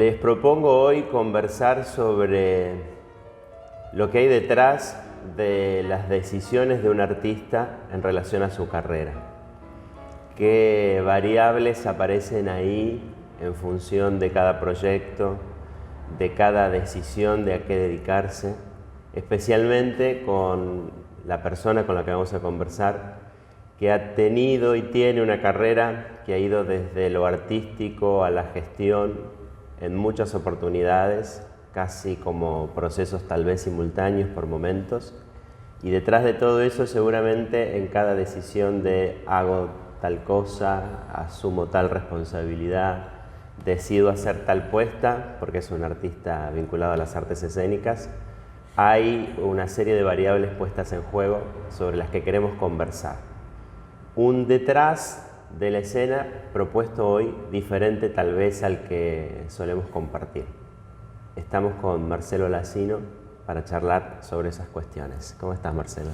Les propongo hoy conversar sobre lo que hay detrás de las decisiones de un artista en relación a su carrera. ¿Qué variables aparecen ahí en función de cada proyecto, de cada decisión de a qué dedicarse? Especialmente con la persona con la que vamos a conversar, que ha tenido y tiene una carrera que ha ido desde lo artístico a la gestión en muchas oportunidades, casi como procesos tal vez simultáneos por momentos. Y detrás de todo eso, seguramente en cada decisión de hago tal cosa, asumo tal responsabilidad, decido hacer tal puesta, porque es un artista vinculado a las artes escénicas, hay una serie de variables puestas en juego sobre las que queremos conversar. Un detrás de la escena propuesto hoy diferente tal vez al que solemos compartir. Estamos con Marcelo Lacino para charlar sobre esas cuestiones. ¿Cómo estás, Marcelo?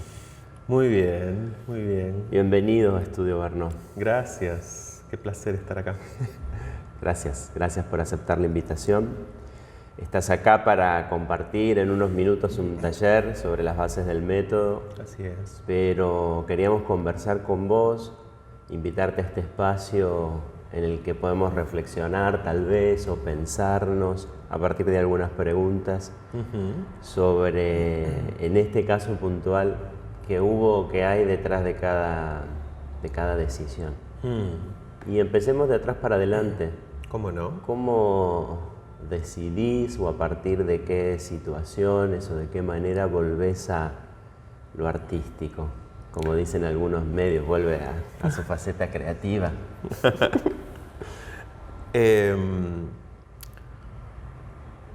Muy bien, muy bien. Bienvenido a Estudio Barnó. Gracias, qué placer estar acá. Gracias por aceptar la invitación. Estás acá para compartir en unos minutos un taller sobre las bases del método. Así es. Pero queríamos conversar con vos, invitarte a este espacio en el que podemos reflexionar tal vez o pensarnos a partir de algunas preguntas sobre, en este caso puntual, qué hubo o qué hay detrás de cada decisión. Y empecemos de atrás para adelante. ¿Cómo no? ¿Cómo decidís o a partir de qué situaciones o de qué manera volvés a lo artístico? Como dicen algunos medios, vuelve a su faceta creativa.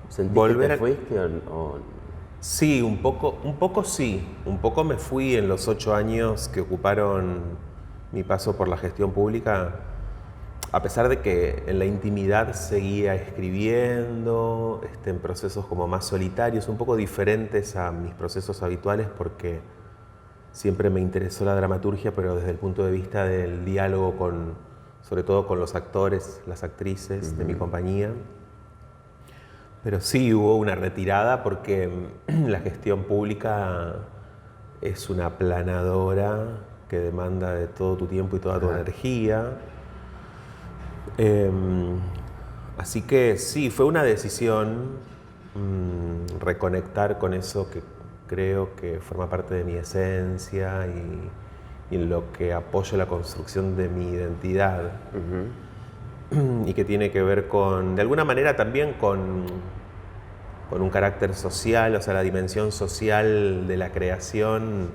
¿Sentís que te fuiste o...? Sí, un poco sí. Un poco me fui en los 8 años que ocuparon mi paso por la gestión pública, a pesar de que en la intimidad seguía escribiendo, en procesos como más solitarios, un poco diferentes a mis procesos habituales, porque siempre me interesó la dramaturgia, pero desde el punto de vista del diálogo sobre todo con los actores, las actrices de mi compañía. Pero sí hubo una retirada porque la gestión pública es una aplanadora que demanda de todo tu tiempo y toda tu energía. Así que sí, fue una decisión reconectar con eso que creo que forma parte de mi esencia y en lo que apoya la construcción de mi identidad. Y que tiene que ver de alguna manera también con un carácter social, o sea, la dimensión social de la creación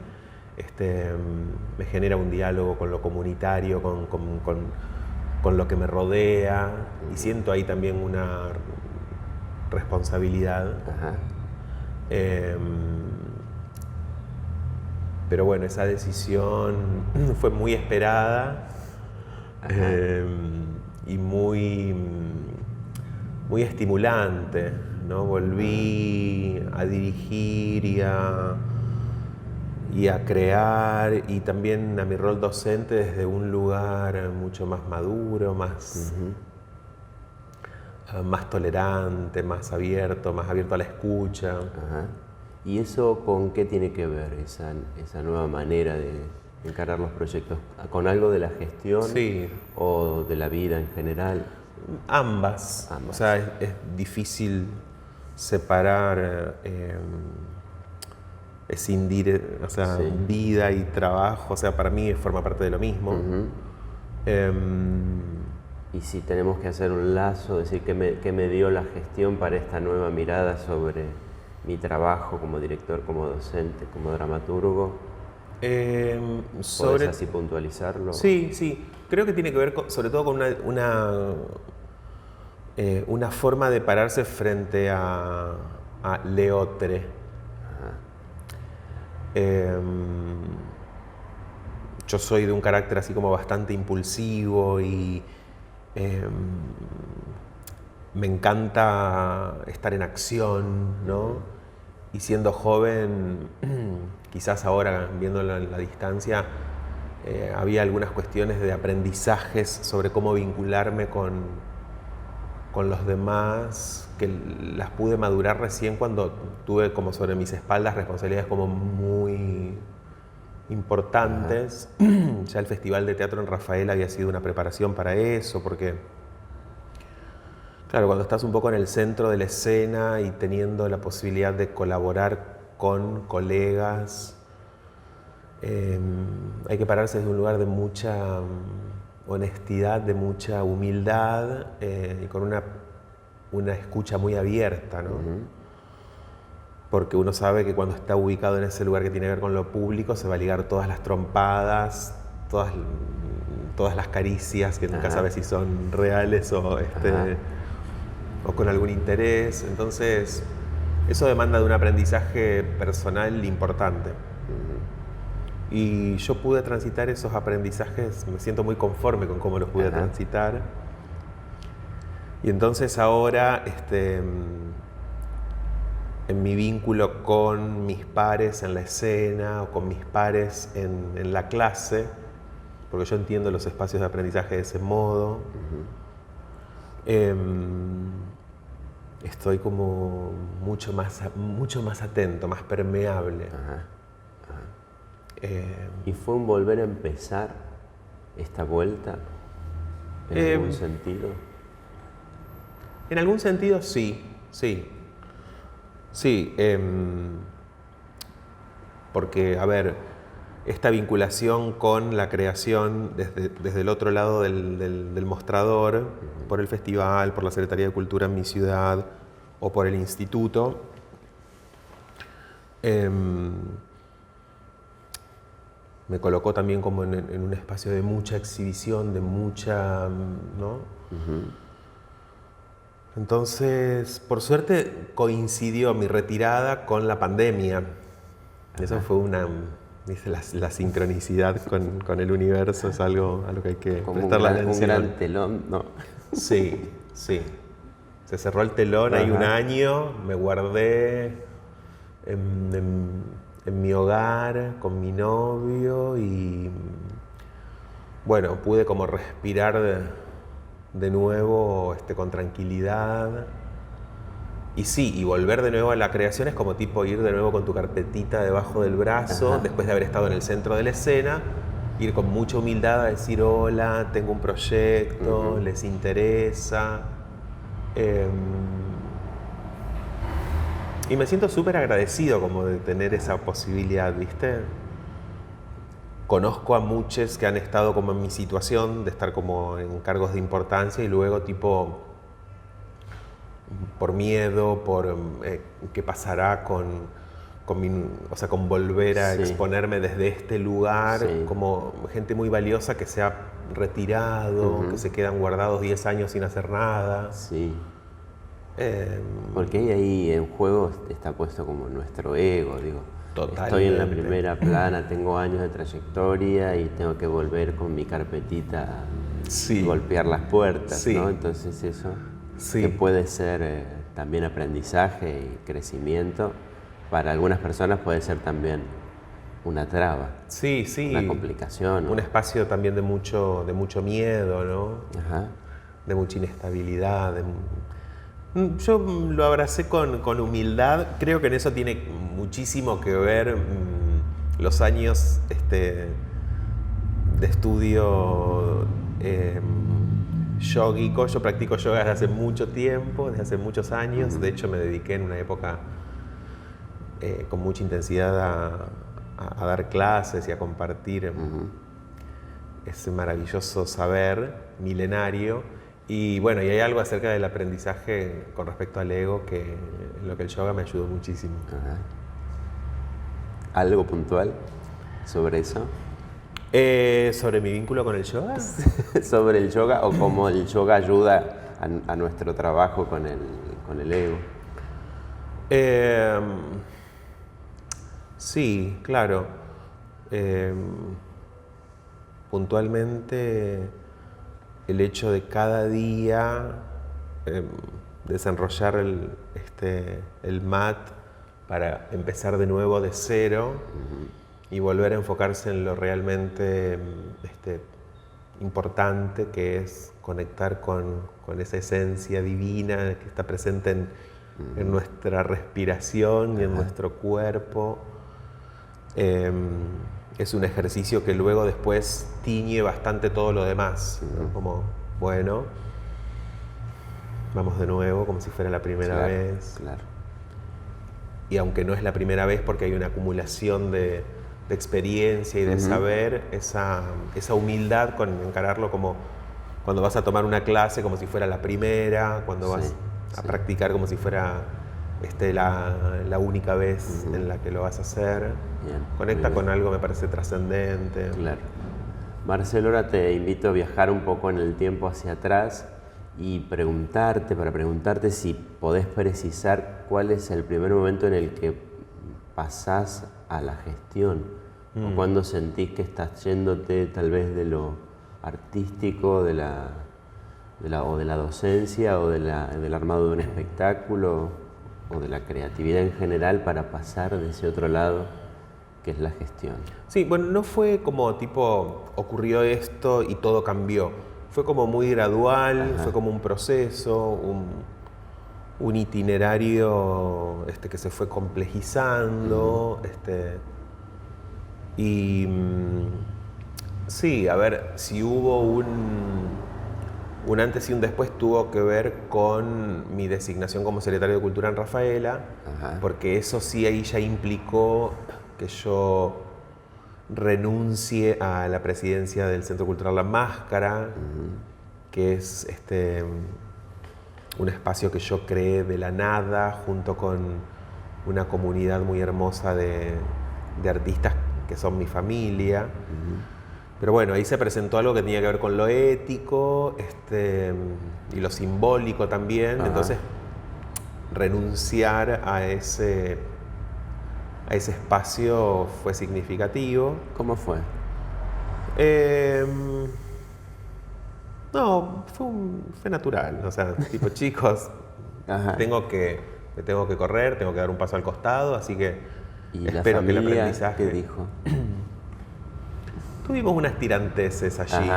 me genera un diálogo con lo comunitario, con lo que me rodea, y siento ahí también una responsabilidad. Pero bueno, esa decisión fue muy esperada y muy estimulante, ¿no? Volví a dirigir y a crear, y también a mi rol docente desde un lugar mucho más maduro, más tolerante, más abierto a la escucha. ¿Y eso con qué tiene que ver, esa nueva manera de encarar los proyectos? ¿Con algo de la gestión? Sí. ¿O de la vida en general? Ambas. O sea, es difícil separar, escindir, o sea, vida y trabajo. O sea, para mí forma parte de lo mismo. Y si tenemos que hacer un lazo, decir qué me dio la gestión para esta nueva mirada sobre mi trabajo como director, como docente, como dramaturgo, ¿podés así puntualizarlo? Sí. Creo que tiene que ver sobre todo con una forma de pararse frente a Leotre. Yo soy de un carácter así como bastante impulsivo y me encanta estar en acción, ¿no? Y siendo joven, quizás ahora viéndolo en la distancia, había algunas cuestiones de aprendizajes sobre cómo vincularme con con los demás, que las pude madurar recién cuando tuve como sobre mis espaldas responsabilidades como muy importantes. Ya el Festival de Teatro en Rafael había sido una preparación para eso, porque claro, cuando estás un poco en el centro de la escena y teniendo la posibilidad de colaborar con colegas, hay que pararse desde un lugar de mucha honestidad, de mucha humildad y con una escucha muy abierta, ¿no? Porque uno sabe que cuando está ubicado en ese lugar que tiene que ver con lo público se va a ligar todas las trompadas, todas las caricias que nunca sabes si son reales o con algún interés. Entonces, eso demanda de un aprendizaje personal importante. Y yo pude transitar esos aprendizajes, me siento muy conforme con cómo los pude transitar. Y entonces ahora, en mi vínculo con mis pares en la escena o con mis pares en la clase, porque yo entiendo los espacios de aprendizaje de ese modo, estoy como mucho más atento, más permeable. ¿Y fue un volver a empezar esta vuelta en algún sentido? En algún sentido sí. Porque, a ver, esta vinculación con la creación desde el otro lado del mostrador, por el festival, por la Secretaría de Cultura en mi ciudad o por el instituto, me colocó también como en un espacio de mucha exhibición, de mucha, ¿no? Entonces, por suerte, coincidió mi retirada con la pandemia. Eso fue dice, la sincronicidad con el universo, es algo a lo que hay que prestarle atención. Un gran telón, ¿no? Sí. Se cerró el telón, hay un año, me guardé en mi hogar, con mi novio y bueno, pude como respirar de nuevo con tranquilidad. Y sí, y volver de nuevo a la creación es como tipo ir de nuevo con tu carpetita debajo del brazo, después de haber estado en el centro de la escena, ir con mucha humildad a decir hola, tengo un proyecto, les interesa. Y me siento súper agradecido como de tener esa posibilidad, ¿viste? Conozco a muchos que han estado como en mi situación, de estar como en cargos de importancia y luego tipo por miedo, por qué pasará con volver a exponerme desde este lugar, como gente muy valiosa que se ha retirado, que se quedan guardados 10 años sin hacer nada. Sí. Porque ahí en juego está puesto como nuestro ego, digo. Totalmente. Estoy en la primera plana, tengo años de trayectoria y tengo que volver con mi carpetita y golpear las puertas, ¿no? Entonces eso que puede ser también aprendizaje y crecimiento, para algunas personas puede ser también una traba, una complicación, ¿no? Un espacio también de mucho miedo, ¿no? De mucha inestabilidad. Yo lo abracé con humildad. Creo que en eso tiene muchísimo que ver los años de estudio yógico. Yo practico yoga desde hace mucho tiempo, desde hace muchos años. De hecho, me dediqué en una época con mucha intensidad a dar clases y a compartir ese maravilloso saber milenario. Y bueno, y hay algo acerca del aprendizaje con respecto al ego que en lo que el yoga me ayudó muchísimo. ¿Algo puntual sobre eso? ¿Sobre mi vínculo con el yoga? Sobre el yoga o cómo el yoga ayuda a nuestro trabajo con el ego. Sí, claro. Puntualmente, el hecho de cada día desenrollar el mat para empezar de nuevo de cero y volver a enfocarse en lo realmente importante, que es conectar con esa esencia divina que está presente en nuestra respiración y en nuestro cuerpo. Es un ejercicio que luego después tiñe bastante todo lo demás, ¿no? Como, bueno, vamos de nuevo, como si fuera la primera vez. Claro. Y aunque no es la primera vez, porque hay una acumulación de experiencia y de saber, esa humildad con encararlo como cuando vas a tomar una clase como si fuera la primera, cuando vas a practicar como si fuera la única vez en la que lo vas a hacer. Bien, conecta con algo, me parece trascendente. Claro. Marcelo, ahora te invito a viajar un poco en el tiempo hacia atrás y preguntarte si podés precisar cuál es el primer momento en el que pasás a la gestión, o cuando sentís que estás yéndote tal vez de lo artístico, o de la docencia, o del armado de un espectáculo, o de la creatividad en general, para pasar de ese otro lado que es la gestión. Sí, bueno, no fue como tipo, ocurrió esto y todo cambió. Fue como muy gradual, fue como un proceso, un itinerario que se fue complejizando. Y sí, a ver, si hubo un antes y un después, tuvo que ver con mi designación como secretario de Cultura en Rafaela, porque eso sí ahí ya implicó que yo renuncie a la presidencia del Centro Cultural La Máscara, que es un espacio que yo creé de la nada junto con una comunidad muy hermosa de artistas que son mi familia. Pero bueno, ahí se presentó algo que tenía que ver con lo ético y lo simbólico también. Entonces, renunciar a ese espacio fue significativo. ¿Cómo fue? No, fue natural. O sea, tipo, chicos, me tengo que correr, tengo que dar un paso al costado, así que ¿Y espero la que el familia aprendizaje... qué dijo? Tuvimos unas tiranteses allí.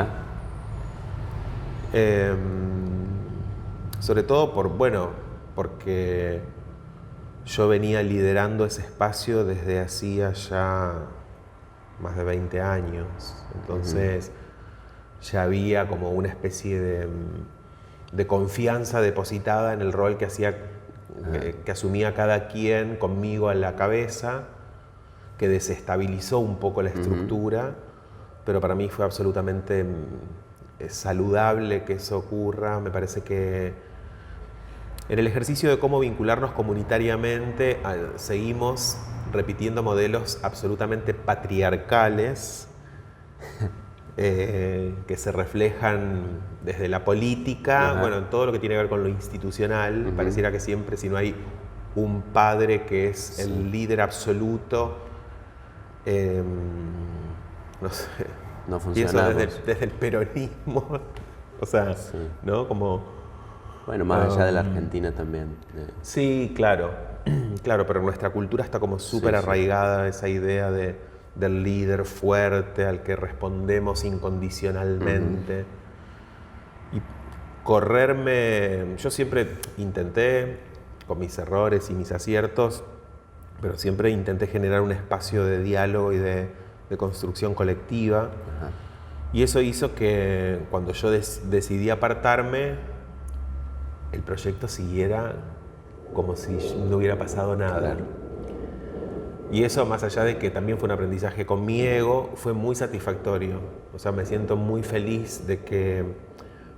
Sobre todo porque yo venía liderando ese espacio desde hacía ya más de 20 años. Entonces ya había como una especie de confianza depositada en el rol que asumía cada quien conmigo a la cabeza, que desestabilizó un poco la estructura, pero para mí fue absolutamente saludable que eso ocurra. Me parece que en el ejercicio de cómo vincularnos comunitariamente seguimos repitiendo modelos absolutamente patriarcales que se reflejan desde la política, bueno, en todo lo que tiene que ver con lo institucional. Pareciera que siempre, si no hay un padre que es el líder absoluto, no sé, no pienso funcionamos. desde el peronismo, o sea, ¿no? Como... Bueno, más allá de la Argentina también. Sí, claro, pero nuestra cultura está como súper arraigada esa idea del líder fuerte al que respondemos incondicionalmente. Y correrme, yo siempre intenté, con mis errores y mis aciertos, pero siempre intenté generar un espacio de diálogo y de construcción colectiva. Y eso hizo que cuando yo decidí apartarme, el proyecto siguiera como si no hubiera pasado nada. Claro. Y eso, más allá de que también fue un aprendizaje con mi ego, fue muy satisfactorio. O sea, me siento muy feliz de que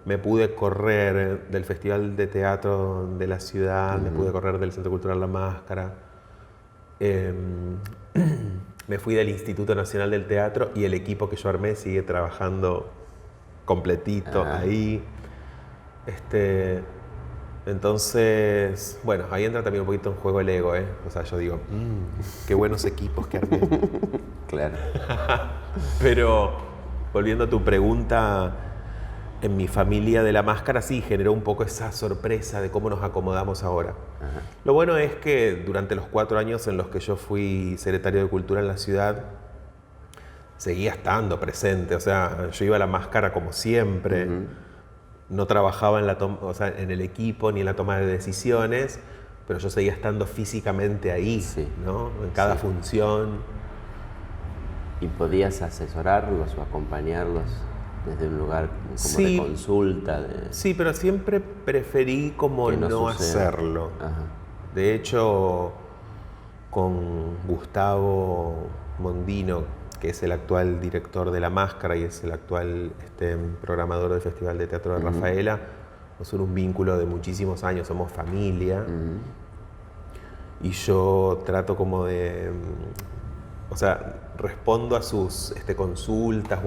me pude correr del Festival de Teatro de la ciudad, me pude correr del Centro Cultural La Máscara, me fui del Instituto Nacional del Teatro y el equipo que yo armé sigue trabajando completito ahí. Entonces, bueno, ahí entra también un poquito en juego el ego, ¿eh? O sea, yo digo, qué buenos equipos que armé. Claro. Pero, volviendo a tu pregunta, en mi familia de La Máscara sí generó un poco esa sorpresa de cómo nos acomodamos ahora. Lo bueno es que durante los 4 años en los que yo fui secretario de Cultura en la ciudad, seguía estando presente. O sea, yo iba a la máscara como siempre. No trabajaba en el equipo ni en la toma de decisiones, pero yo seguía estando físicamente ahí, Sí. ¿no? En cada Sí. función. ¿Y podías asesorarlos o acompañarlos desde un lugar como Sí. de consulta? Sí, pero siempre preferí como Que no no suceda. hacerlo. Ajá. De hecho, con Gustavo Mondino, que es el actual director de La Máscara y es el actual programador del Festival de Teatro de Rafaela, nos une un vínculo de muchísimos años, somos familia. Y yo trato como de, o sea, respondo a sus consultas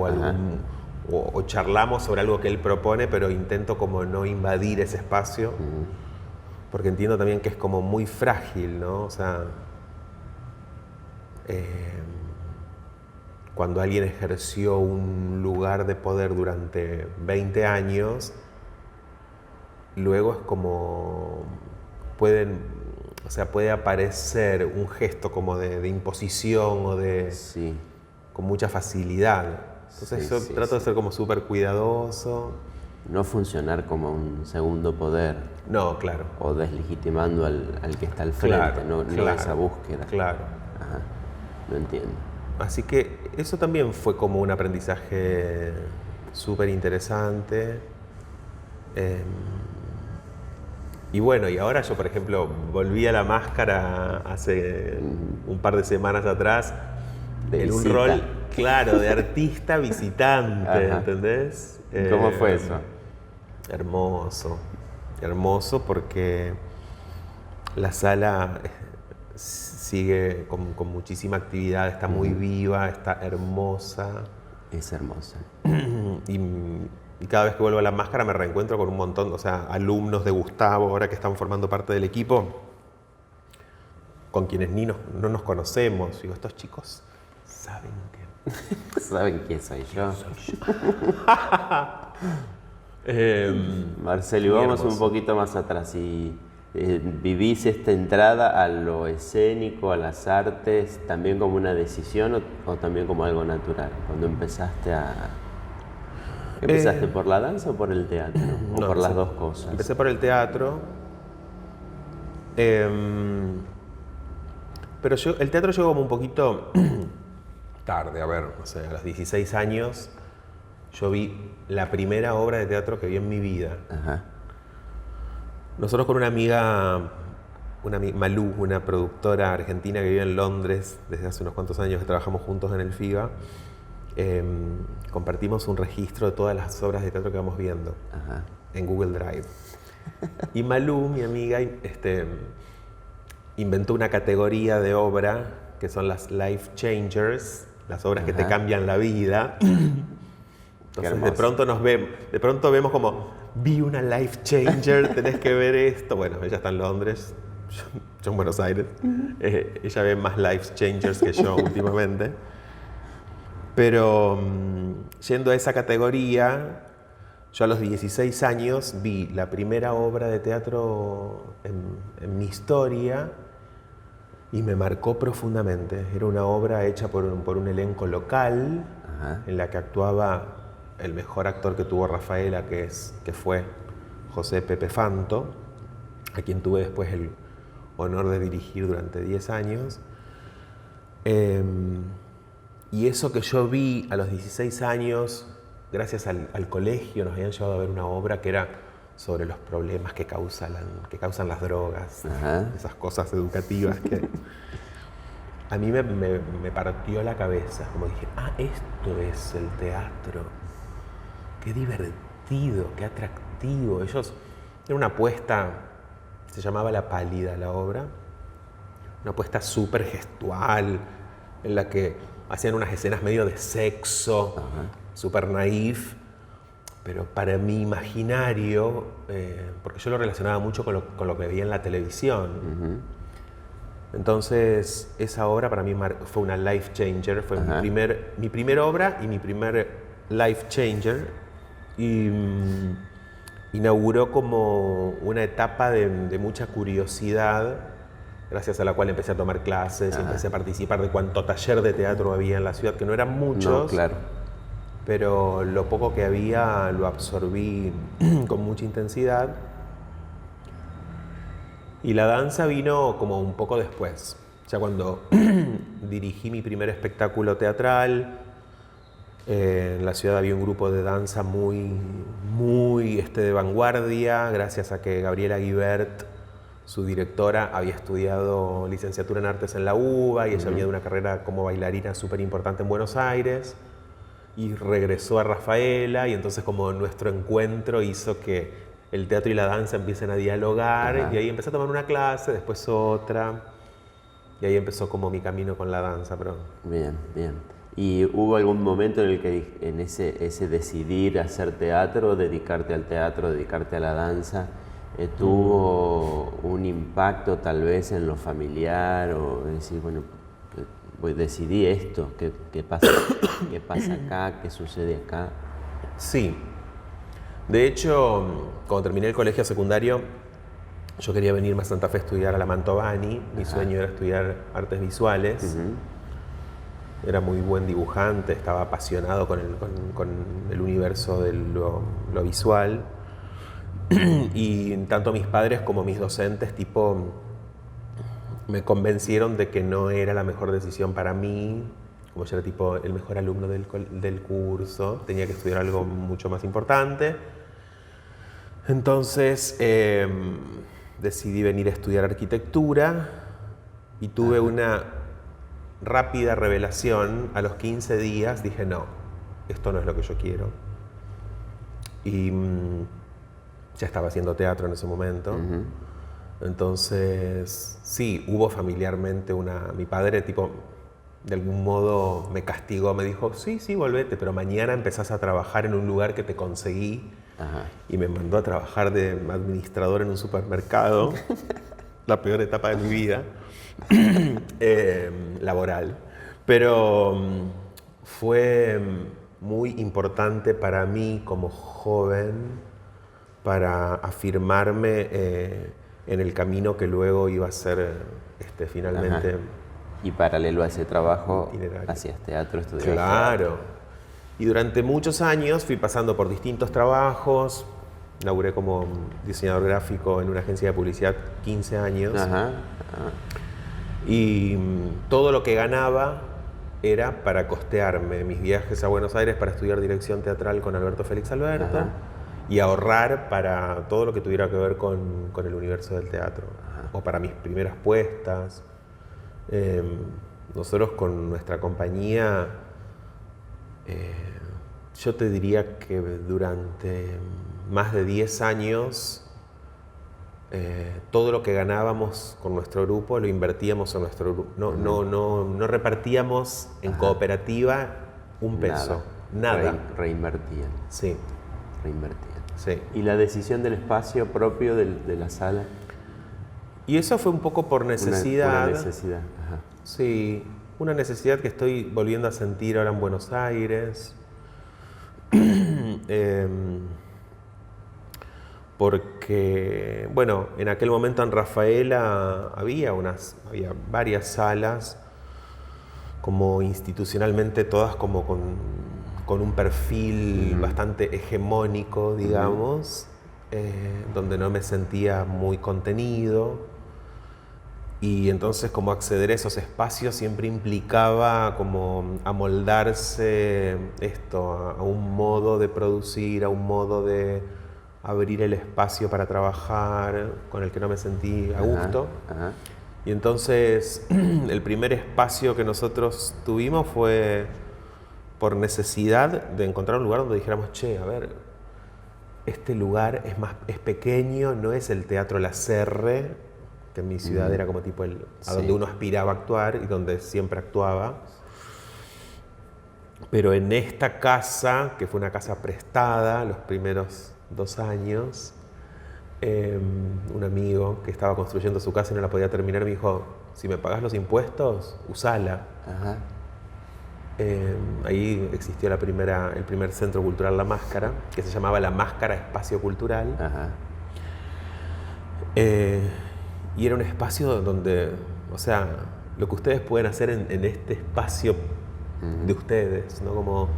o charlamos sobre algo que él propone, pero intento como no invadir ese espacio, porque entiendo también que es como muy frágil, ¿no? O sea, cuando alguien ejerció un lugar de poder durante 20 años, luego es como puede aparecer un gesto como de imposición o de Sí. con mucha facilidad. Entonces Sí, yo sí, trato de sí. ser como súper cuidadoso. No funcionar como un segundo poder No, claro. o deslegitimando al que está al frente, Claro, no claro, esa búsqueda. Claro. Ajá. Lo entiendo. Así que eso también fue como un aprendizaje súper interesante. Y bueno, y ahora yo, por ejemplo, volví a La Máscara hace un par de semanas atrás De en un visita. rol, claro, de artista visitante, Ajá. ¿entendés? ¿Cómo fue eso? Hermoso, hermoso porque la sala sigue con muchísima actividad, está muy viva, está hermosa. Es hermosa. Y cada vez que vuelvo a La Máscara me reencuentro con un montón, o sea, alumnos de Gustavo, ahora que están formando parte del equipo, con quienes no nos conocemos. Digo, estos chicos saben que... ¿Saben quién soy yo? Marcelo, y muy vamos un hermoso. poquito más atrás. Y ¿vivís esta entrada a lo escénico, a las artes, también como una decisión o también como algo natural? Cuando empezaste a... ¿Empezaste por la danza o por el teatro? ¿O No, por las empecé- dos cosas? Empecé por el teatro. Pero el teatro llegó como un poquito tarde, a ver, no sé, a los 16 años yo vi la primera obra de teatro que vi en mi vida. Ajá. Nosotros con una amiga, Malú, una productora argentina que vive en Londres desde hace unos cuantos años que trabajamos juntos en el FIBA, compartimos un registro de todas las obras de teatro que vamos viendo Ajá. en Google Drive. Y Malú, mi amiga, inventó una categoría de obra que son las life changers, las obras que te cambian la vida. Entonces de pronto vemos como, vi una life changer, tenés que ver esto. Bueno, ella está en Londres, yo en Buenos Aires. Ella ve más life changers que yo últimamente. Pero yendo a esa categoría, yo a los 16 años vi la primera obra de teatro en mi historia y me marcó profundamente. Era una obra hecha por un elenco local. Ajá. En la que actuaba el mejor actor que tuvo Rafaela, que fue José Pepe Fanto, a quien tuve después el honor de dirigir durante 10 años. Y eso que yo vi a los 16 años, gracias al colegio, nos habían llevado a ver una obra que era sobre los problemas que causan las drogas, Ajá. esas cosas educativas que a mí me partió la cabeza. Como dije, esto es el teatro. Qué divertido, qué atractivo. Era una apuesta, se llamaba La Pálida la obra, una apuesta súper gestual, en la que hacían unas escenas medio de sexo, súper naif, pero para mi imaginario, porque yo lo relacionaba mucho con lo que veía en la televisión. Entonces, esa obra para mí fue una life changer, fue mi primera obra y mi primer life changer. Y inauguró como una etapa de mucha curiosidad gracias a la cual empecé a tomar clases, Ajá. empecé a participar de cuánto taller de teatro había en la ciudad, que no eran muchos, No, claro. pero lo poco que había lo absorbí con mucha intensidad. Y la danza vino como un poco después, ya cuando dirigí mi primer espectáculo teatral. En la ciudad había un grupo de danza muy de vanguardia, gracias a que Gabriela Guibert, su directora, había estudiado licenciatura en artes en la UBA y ella venía de una carrera como bailarina súper importante en Buenos Aires y regresó a Rafaela, y entonces como nuestro encuentro hizo que el teatro y la danza empiecen a dialogar. Ajá. Y ahí empecé a tomar una clase, después otra, y ahí empezó como mi camino con la danza. Pero Bien, bien. ¿Y hubo algún momento en el que en ese decidir hacer teatro, dedicarte al teatro, dedicarte a la danza, tuvo un impacto tal vez en lo familiar o decir, bueno, pues decidí esto, ¿qué pasa, qué pasa acá, qué sucede acá? sí, de hecho, cuando terminé el colegio secundario, yo quería venirme a Santa Fe a estudiar a la Mantovani. Mi sueño era estudiar artes visuales. Era muy buen dibujante, estaba apasionado con el universo de lo visual. Y tanto mis padres como mis docentes me convencieron de que no era la mejor decisión para mí. Como yo era el mejor alumno del curso, tenía que estudiar algo mucho más importante. Entonces decidí venir a estudiar arquitectura y tuve una rápida revelación. A los 15 días dije, no, esto no es lo que yo quiero. Y ya estaba haciendo teatro en ese momento. Entonces, sí, hubo familiarmente mi padre de algún modo me castigó, me dijo, sí, volvete, pero mañana empezás a trabajar en un lugar que te conseguí. Ajá. Y me mandó a trabajar de administrador en un supermercado, la peor etapa de mi vida, laboral. Pero fue muy importante para mí como joven para afirmarme en el camino que luego iba a ser finalmente. Ajá. Y paralelo a ese trabajo, itinerario. hacías teatro, estudiabas Claro. teatro. Y durante muchos años fui pasando por distintos trabajos. Laburé como diseñador gráfico en una agencia de publicidad 15 años. Ajá. Y todo lo que ganaba era para costearme mis viajes a Buenos Aires para estudiar dirección teatral con Alberto Félix Alberto. Ajá. Y ahorrar para todo lo que tuviera que ver con el universo del teatro. Ajá. O para mis primeras puestas. Nosotros con nuestra compañía, yo te diría que durante más de 10 años todo lo que ganábamos con nuestro grupo lo invertíamos en nuestro grupo. No repartíamos en cooperativa un peso. Nada. Reinvertían. Sí. Reinvertían. Sí. ¿Y la decisión del espacio propio de la sala? Y eso fue un poco por necesidad. Una necesidad. Ajá. Sí, una necesidad que estoy volviendo a sentir ahora en Buenos Aires. Porque, bueno, en aquel momento en Rafaela había varias salas, como institucionalmente todas como con un perfil bastante hegemónico, digamos, donde no me sentía muy contenido. Y entonces como acceder a esos espacios siempre implicaba como amoldarse a un modo de producir, a un modo de abrir el espacio para trabajar, con el que no me sentí a gusto. Ajá. Y entonces el primer espacio que nosotros tuvimos fue por necesidad de encontrar un lugar donde dijéramos, che, a ver, este lugar es pequeño, no es el Teatro La Serre, que en mi ciudad era como tipo a donde uno aspiraba a actuar y donde siempre actuaba. Pero en esta casa, que fue una casa prestada los primeros 2 años, un amigo que estaba construyendo su casa y no la podía terminar me dijo, si me pagás los impuestos, usala. Ajá. Ahí existió el primer centro cultural La Máscara, que se llamaba La Máscara Espacio Cultural. Ajá. Y era un espacio donde, o sea, lo que ustedes pueden hacer en este espacio de ustedes, ¿no? Como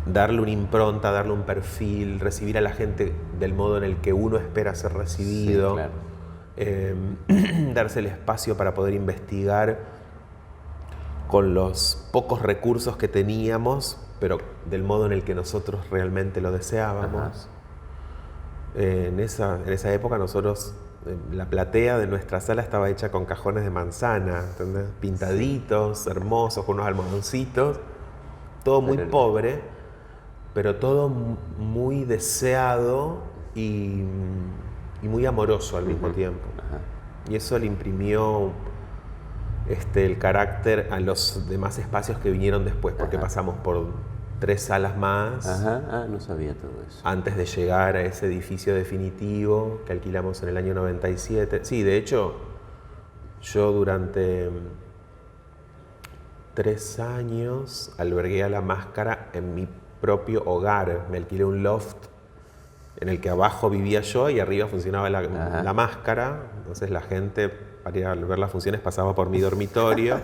darle una impronta, darle un perfil, recibir a la gente del modo en el que uno espera ser recibido, Sí, claro. darse el espacio para poder investigar con los pocos recursos que teníamos, pero del modo en el que nosotros realmente lo deseábamos. En esa época nosotros, la platea de nuestra sala estaba hecha con cajones de manzana, ¿entendés? Pintaditos, hermosos, con unos almohadoncitos, todo muy pobre, pero todo muy deseado y muy amoroso al mismo tiempo. Y eso le imprimió el carácter a los demás espacios que vinieron después, porque pasamos por 3 salas más No sabía todo eso. antes de llegar a ese edificio definitivo que alquilamos en el año 97. Sí, de hecho, yo durante 3 años albergué a La Máscara en mi propio hogar. Me alquilé un loft en el que abajo vivía yo y arriba funcionaba la Máscara. Entonces la gente, para ir a ver las funciones, pasaba por mi dormitorio.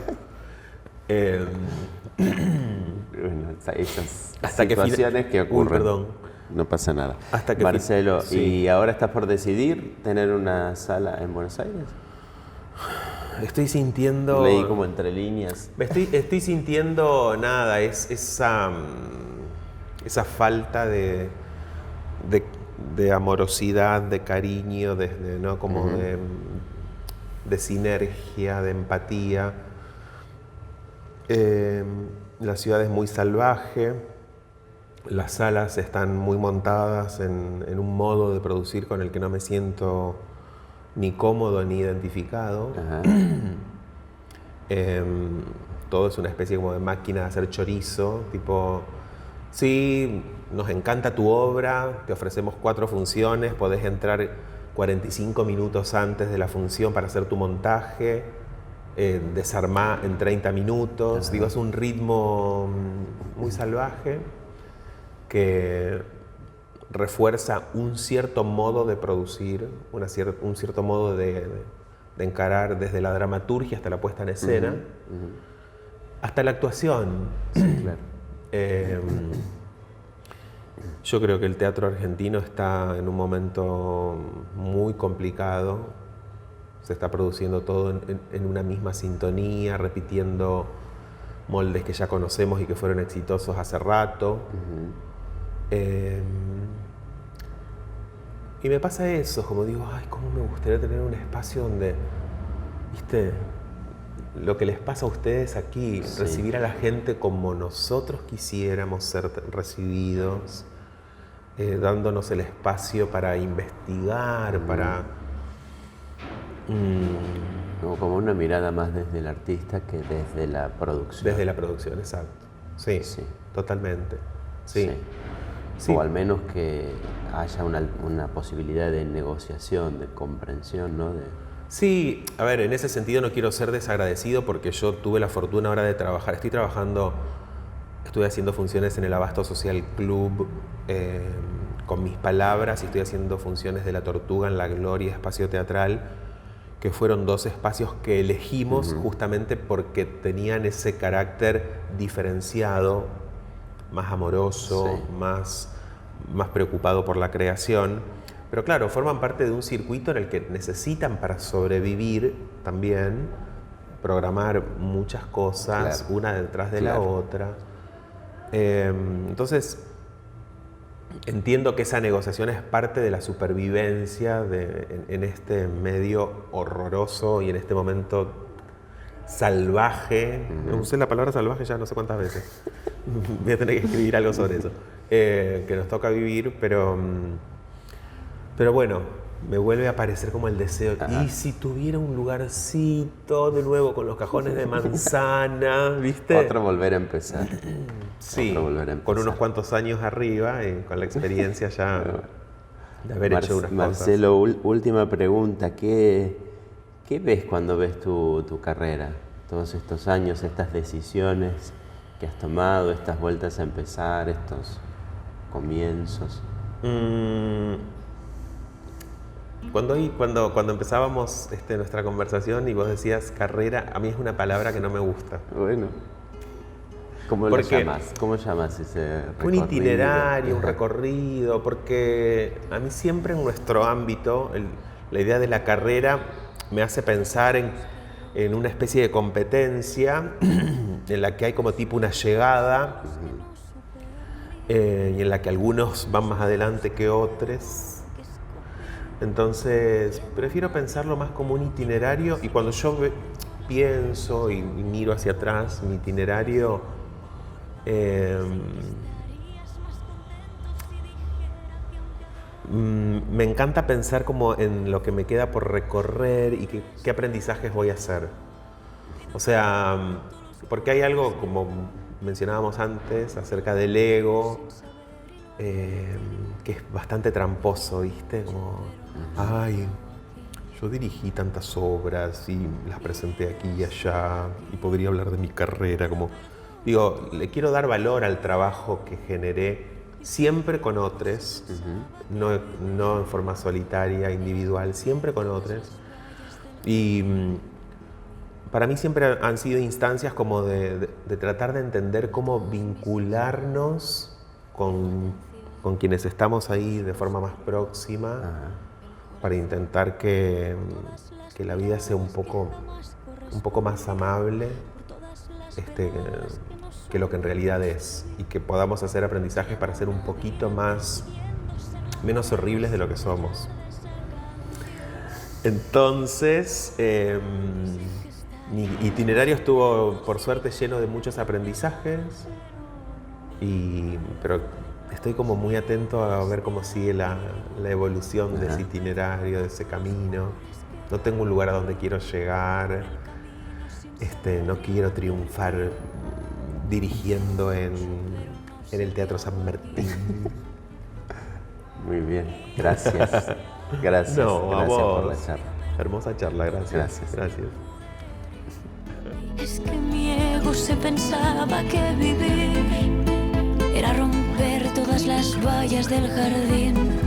Bueno, esas Hasta situaciones que ocurren. perdón. No pasa nada. Hasta que Marcelo, sí. ¿y ahora estás por decidir tener una sala en Buenos Aires? Estoy sintiendo... Leí como entre líneas. Estoy sintiendo nada, es esa falta de amorosidad, de cariño, ¿no? Como de sinergia, de empatía. La ciudad es muy salvaje, las salas están muy montadas en un modo de producir con el que no me siento ni cómodo ni identificado. Todo es una especie como de máquina de hacer chorizo, tipo, sí, nos encanta tu obra, te ofrecemos 4 funciones, podés entrar 45 minutos antes de la función para hacer tu montaje, desarmar en 30 minutos. Digo, es un ritmo muy salvaje que refuerza un cierto modo de producir, un cierto modo de encarar desde la dramaturgia hasta la puesta en escena, hasta la actuación. Sí, claro. Yo creo que el teatro argentino está en un momento muy complicado. Se está produciendo todo en una misma sintonía, repitiendo moldes que ya conocemos y que fueron exitosos hace rato. Y me pasa eso, como digo, ay, cómo me gustaría tener un espacio donde, viste, lo que les pasa a ustedes aquí, recibir a la gente como nosotros quisiéramos ser recibidos, dándonos el espacio para investigar, para... Como una mirada más desde el artista que desde la producción. Desde la producción, exacto. Sí, totalmente. Sí. O al menos que haya una posibilidad de negociación, de comprensión, ¿no? Sí, a ver, en ese sentido no quiero ser desagradecido porque yo tuve la fortuna ahora de trabajar. Estuve haciendo funciones en el Abasto Social Club con mis palabras y estoy haciendo funciones de La Tortuga en La Gloria Espacio Teatral, que fueron 2 espacios que elegimos justamente porque tenían ese carácter diferenciado, más amoroso, más preocupado por la creación. Pero claro, forman parte de un circuito en el que necesitan para sobrevivir también programar muchas cosas, una detrás de la otra. Entonces, entiendo que esa negociación es parte de la supervivencia en este medio horroroso y en este momento salvaje. Usé la palabra salvaje ya no sé cuántas veces. Voy a tener que escribir algo sobre eso. Que nos toca vivir, pero bueno, me vuelve a aparecer como el deseo. Y si tuviera un lugarcito de nuevo con los cajones de manzana, ¿viste? Otro volver a empezar. Sí, con unos cuantos años arriba, con la experiencia ya de haber hecho unas Marcelo, última pregunta. ¿Qué ves cuando ves tu carrera? Todos estos años, estas decisiones que has tomado, estas vueltas a empezar, estos comienzos. Cuando empezábamos nuestra conversación y vos decías carrera, a mí es una palabra que no me gusta. Bueno. ¿Cómo lo llamas? ¿Cómo llamas ese recorrido? Un itinerario, un recorrido, porque a mí siempre en nuestro ámbito la idea de la carrera me hace pensar en una especie de competencia en la que hay como tipo una llegada y en la que algunos van más adelante que otros. Entonces prefiero pensarlo más como un itinerario, y cuando yo pienso y miro hacia atrás mi itinerario, me encanta pensar como en lo que me queda por recorrer y qué aprendizajes voy a hacer. O sea, porque hay algo, como mencionábamos antes, acerca del ego, que es bastante tramposo, ¿viste? Como, ay, yo dirigí tantas obras y las presenté aquí y allá y podría hablar de mi carrera, como... Digo, le quiero dar valor al trabajo que generé, siempre con otros, no en forma solitaria, individual, siempre con otros. Y para mí siempre han sido instancias como de tratar de entender cómo vincularnos con quienes estamos ahí de forma más próxima, para intentar que la vida sea un poco más amable que lo que en realidad es, y que podamos hacer aprendizajes para ser un poquito menos horribles de lo que somos. Entonces, mi itinerario estuvo, por suerte, lleno de muchos aprendizajes, pero estoy como muy atento a ver cómo sigue la evolución de ese itinerario, de ese camino. No tengo un lugar a donde quiero llegar. No quiero triunfar dirigiendo en el Teatro San Martín. Muy bien, gracias. Gracias, no, gracias por la charla. Hermosa charla, gracias. Gracias. Es que mi ego se pensaba que vivir era romper todas las vallas del jardín.